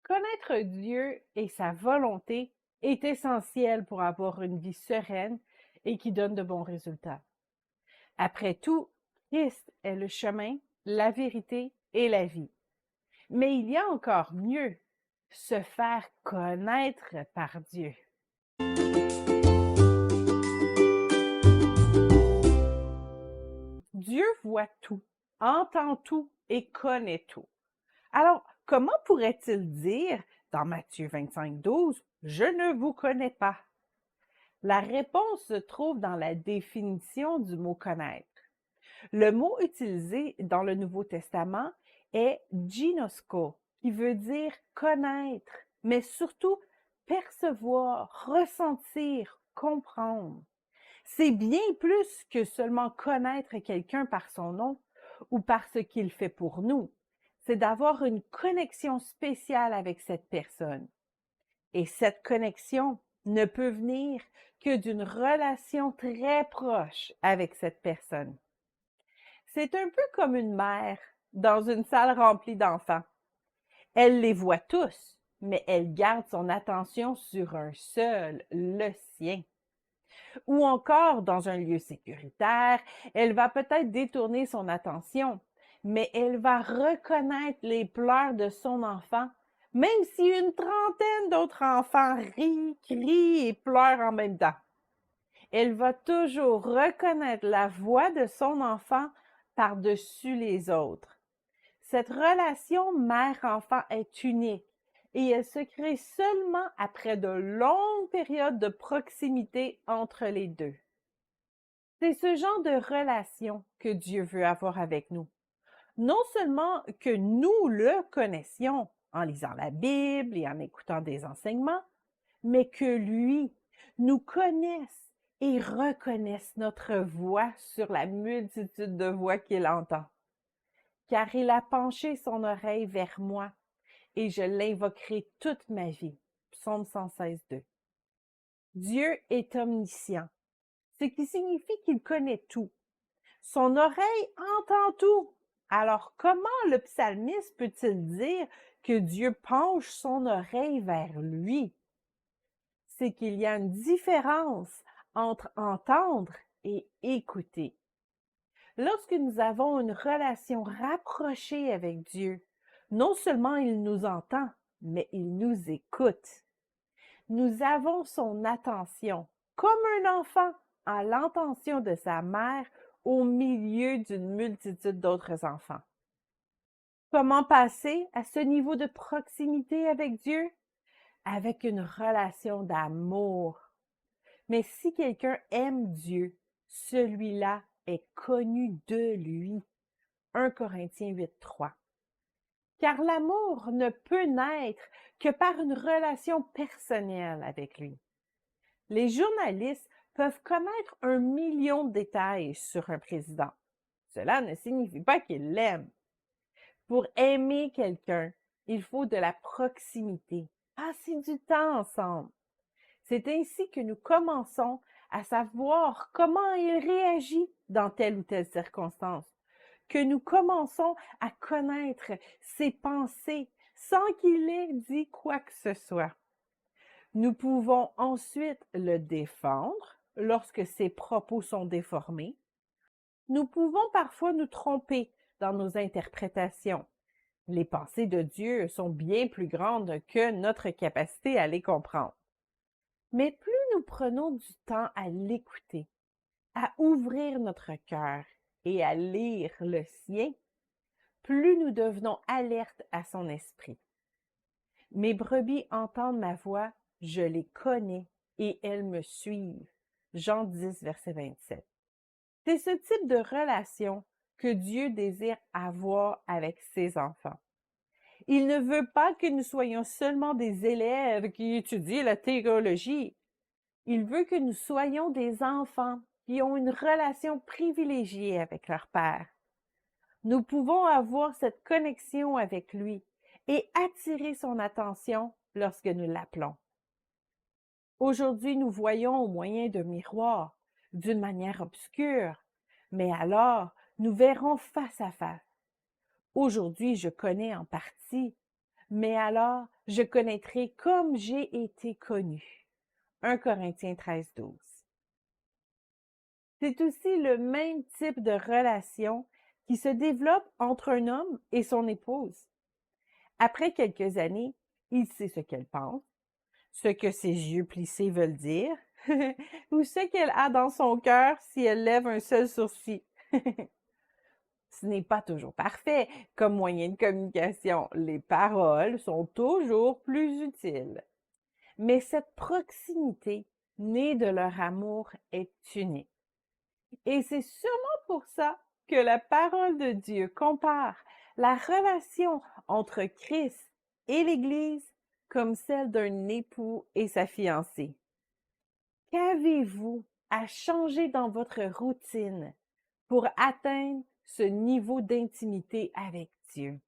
Connaître Dieu et sa volonté est essentiel pour avoir une vie sereine et qui donne de bons résultats. Après tout, Christ est le chemin, la vérité et la vie. Mais il y a encore mieux, se faire connaître par Dieu. Dieu voit tout, entend tout et connaît tout. Alors, comment pourrait-il dire dans Matthieu 25, 12, « Je ne vous connais pas ». La réponse se trouve dans la définition du mot connaître. Le mot utilisé dans le Nouveau Testament est ginosko, qui veut dire connaître, mais surtout percevoir, ressentir, comprendre. C'est bien plus que seulement connaître quelqu'un par son nom ou par ce qu'il fait pour nous. C'est d'avoir une connexion spéciale avec cette personne. Et cette connexion ne peut venir que d'une relation très proche avec cette personne. C'est un peu comme une mère dans une salle remplie d'enfants. Elle les voit tous, mais elle garde son attention sur un seul, le sien. Ou encore, dans un lieu sécuritaire, elle va peut-être détourner son attention, mais elle va reconnaître les pleurs de son enfant, même si une trentaine d'autres enfants rient, crient et pleurent en même temps. Elle va toujours reconnaître la voix de son enfant par-dessus les autres. Cette relation mère-enfant est unique et elle se crée seulement après de longues périodes de proximité entre les deux. C'est ce genre de relation que Dieu veut avoir avec nous. Non seulement que nous le connaissions en lisant la Bible et en écoutant des enseignements, mais que lui nous connaisse et reconnaisse notre voix sur la multitude de voix qu'il entend. Car il a penché son oreille vers moi et je l'invoquerai toute ma vie. Psaume 116, 2. Dieu est omniscient, ce qui signifie qu'il connaît tout. Son oreille entend tout. Alors comment le psalmiste peut-il dire que Dieu penche son oreille vers lui? C'est qu'il y a une différence entre entendre et écouter. Lorsque nous avons une relation rapprochée avec Dieu, non seulement il nous entend, mais il nous écoute. Nous avons son attention, comme un enfant a l'attention de sa mère au milieu d'une multitude d'autres enfants. Comment passer à ce niveau de proximité avec Dieu? Avec une relation d'amour. Mais si quelqu'un aime Dieu, celui-là est connu de lui. 1 Corinthiens 8, 3. Car l'amour ne peut naître que par une relation personnelle avec lui. Les journalistes peuvent connaître 1 million de détails sur un président. Cela ne signifie pas qu'ils l'aiment. Pour aimer quelqu'un, il faut de la proximité, passer du temps ensemble. C'est ainsi que nous commençons à savoir comment il réagit dans telle ou telle circonstance, que nous commençons à connaître ses pensées sans qu'il ait dit quoi que ce soit. Nous pouvons ensuite le défendre lorsque ses propos sont déformés. Nous pouvons parfois nous tromper dans nos interprétations. Les pensées de Dieu sont bien plus grandes que notre capacité à les comprendre. Mais plus nous prenons du temps à l'écouter, à ouvrir notre cœur et à lire le sien, plus nous devenons alertes à son esprit. Mes brebis entendent ma voix, je les connais et elles me suivent. Jean 10, verset 27. C'est ce type de relation que Dieu désire avoir avec ses enfants. Il ne veut pas que nous soyons seulement des élèves qui étudient la théologie. Il veut que nous soyons des enfants qui ont une relation privilégiée avec leur Père. Nous pouvons avoir cette connexion avec lui et attirer son attention lorsque nous l'appelons. Aujourd'hui, nous voyons au moyen d'un miroir, d'une manière obscure, mais alors nous verrons face à face. Aujourd'hui, je connais en partie, mais alors je connaîtrai comme j'ai été connu. 1 Corinthiens 13, 12. C'est aussi le même type de relation qui se développe entre un homme et son épouse. Après quelques années, il sait ce qu'elle pense, ce que ses yeux plissés veulent dire, ou ce qu'elle a dans son cœur si elle lève un seul sourcil. Ce n'est pas toujours parfait comme moyen de communication. Les paroles sont toujours plus utiles. Mais cette proximité née de leur amour est unique. Et c'est sûrement pour ça que la parole de Dieu compare la relation entre Christ et l'Église comme celle d'un époux et sa fiancée. Qu'avez-vous à changer dans votre routine pour atteindre ce niveau d'intimité avec Dieu?